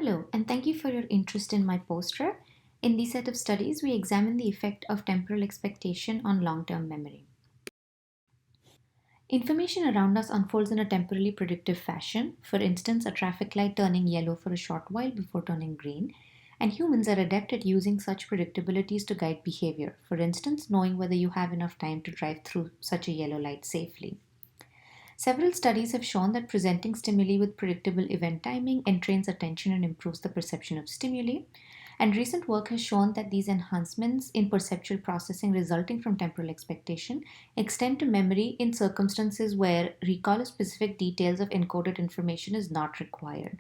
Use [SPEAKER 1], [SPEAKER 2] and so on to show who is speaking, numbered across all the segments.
[SPEAKER 1] Hello, and thank you for your interest in my poster. In this set of studies, we examine the effect of temporal expectation on long-term memory. Information around us unfolds in a temporally predictive fashion. For instance, a traffic light turning yellow for a short while before turning green. And humans are adept at using such predictabilities to guide behavior. For instance, knowing whether you have enough time to drive through such a yellow light safely. Several studies have shown that presenting stimuli with predictable event timing entrains attention and improves the perception of stimuli. And recent work has shown that these enhancements in perceptual processing resulting from temporal expectation extend to memory in circumstances where recall of specific details of encoded information is not required,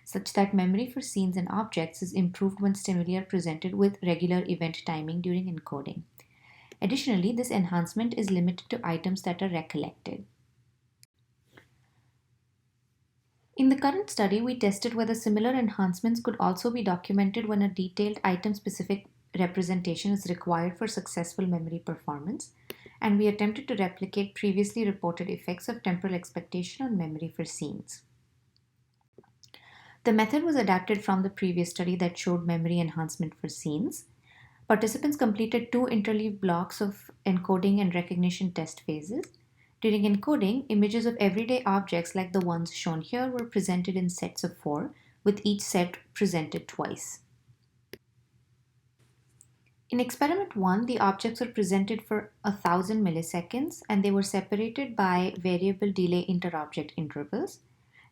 [SPEAKER 1] such that memory for scenes and objects is improved when stimuli are presented with regular event timing during encoding. Additionally, this enhancement is limited to items that are recollected. In the current study, we tested whether similar enhancements could also be documented when a detailed item-specific representation is required for successful memory performance, and we attempted to replicate previously reported effects of temporal expectation on memory for scenes. The method was adapted from the previous study that showed memory enhancement for scenes. Participants completed two interleaved blocks of encoding and recognition test phases. During encoding, images of everyday objects like the ones shown here were presented in sets of 4, with each set presented twice. In experiment 1, the objects were presented for 1000 milliseconds and they were separated by variable delay interobject intervals.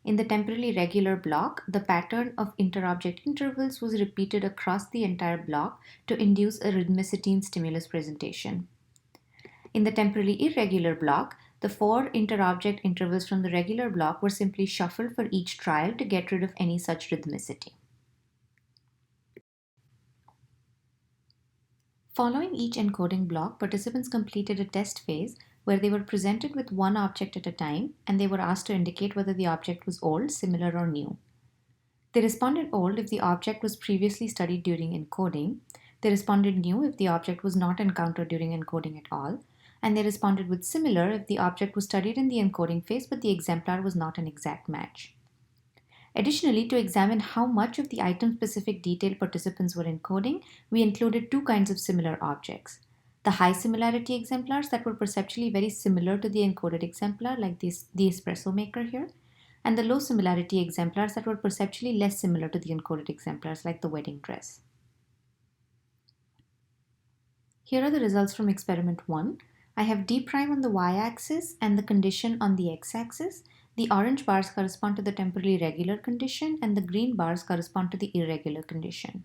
[SPEAKER 1] In the temporally regular block, the pattern of interobject intervals was repeated across the entire block to induce a rhythmicity in stimulus presentation. In the temporally irregular block, the 4 interobject intervals from the regular block were simply shuffled for each trial to get rid of any such rhythmicity. Following each encoding block, participants completed a test phase where they were presented with one object at a time and they were asked to indicate whether the object was old, similar, or new. They responded old if the object was previously studied during encoding. They responded new if the object was not encountered during encoding at all. And they responded with similar if the object was studied in the encoding phase but the exemplar was not an exact match. Additionally, to examine how much of the item-specific detail participants were encoding, we included two kinds of similar objects. The high similarity exemplars that were perceptually very similar to the encoded exemplar, like the espresso maker here, and the low similarity exemplars that were perceptually less similar to the encoded exemplars, like the wedding dress. Here are the results from experiment 1. I have d prime on the y-axis and the condition on the x-axis. The orange bars correspond to the temporally regular condition and the green bars correspond to the irregular condition.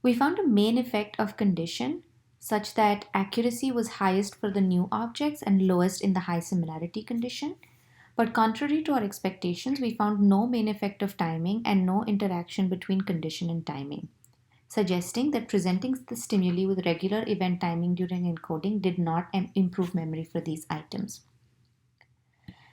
[SPEAKER 1] We found a main effect of condition such that accuracy was highest for the new objects and lowest in the high similarity condition. But contrary to our expectations, we found no main effect of timing and no interaction between condition and timing, suggesting that presenting the stimuli with regular event timing during encoding did not improve memory for these items.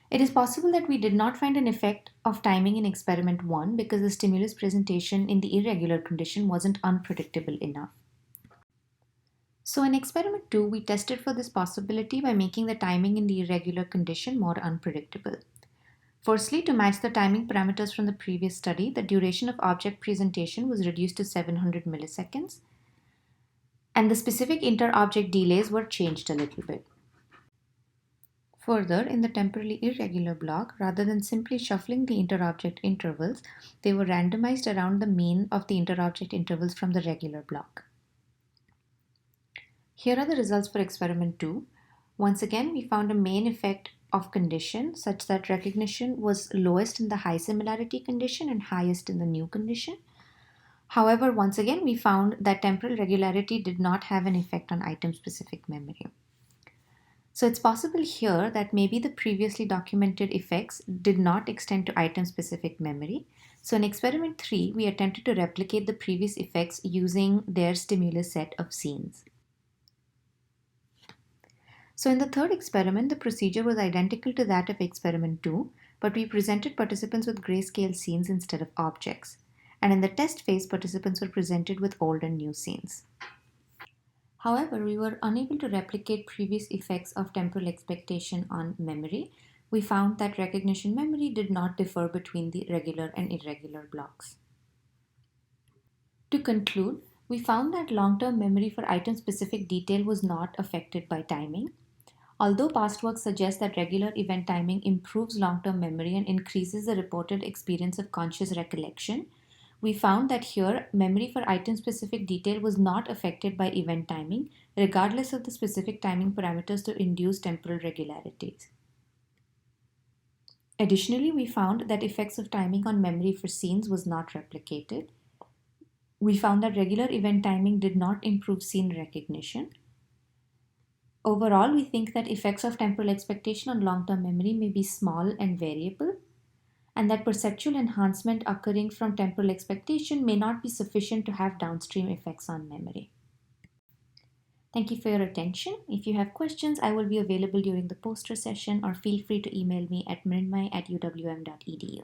[SPEAKER 1] It is possible that we did not find an effect of timing in experiment 1 because the stimulus presentation in the irregular condition wasn't unpredictable enough. So in experiment 2, we tested for this possibility by making the timing in the irregular condition more unpredictable. Firstly, to match the timing parameters from the previous study, the duration of object presentation was reduced to 700 milliseconds, and the specific inter-object delays were changed a little bit. Further, in the temporally irregular block, rather than simply shuffling the inter-object intervals, they were randomized around the mean of the inter-object intervals from the regular block. Here are the results for experiment 2. Once again, we found a main effect of condition such that recognition was lowest in the high similarity condition and highest in the new condition. However, once again, we found that temporal regularity did not have an effect on item-specific memory. So it's possible here that maybe the previously documented effects did not extend to item-specific memory. So in experiment 3, we attempted to replicate the previous effects using their stimulus set of scenes. So in the third experiment, the procedure was identical to that of experiment 2, but we presented participants with grayscale scenes instead of objects. And in the test phase, participants were presented with old and new scenes. However, we were unable to replicate previous effects of temporal expectation on memory. We found that recognition memory did not differ between the regular and irregular blocks. To conclude, we found that long-term memory for item-specific detail was not affected by timing. Although past work suggests that regular event timing improves long-term memory and increases the reported experience of conscious recollection, we found that here memory for item-specific detail was not affected by event timing, regardless of the specific timing parameters to induce temporal regularities. Additionally, we found that effects of timing on memory for scenes was not replicated. We found that regular event timing did not improve scene recognition. Overall, we think that effects of temporal expectation on long-term memory may be small and variable, and that perceptual enhancement occurring from temporal expectation may not be sufficient to have downstream effects on memory. Thank you for your attention. If you have questions, I will be available during the poster session, or feel free to email me at mrinmayi@uwm.edu.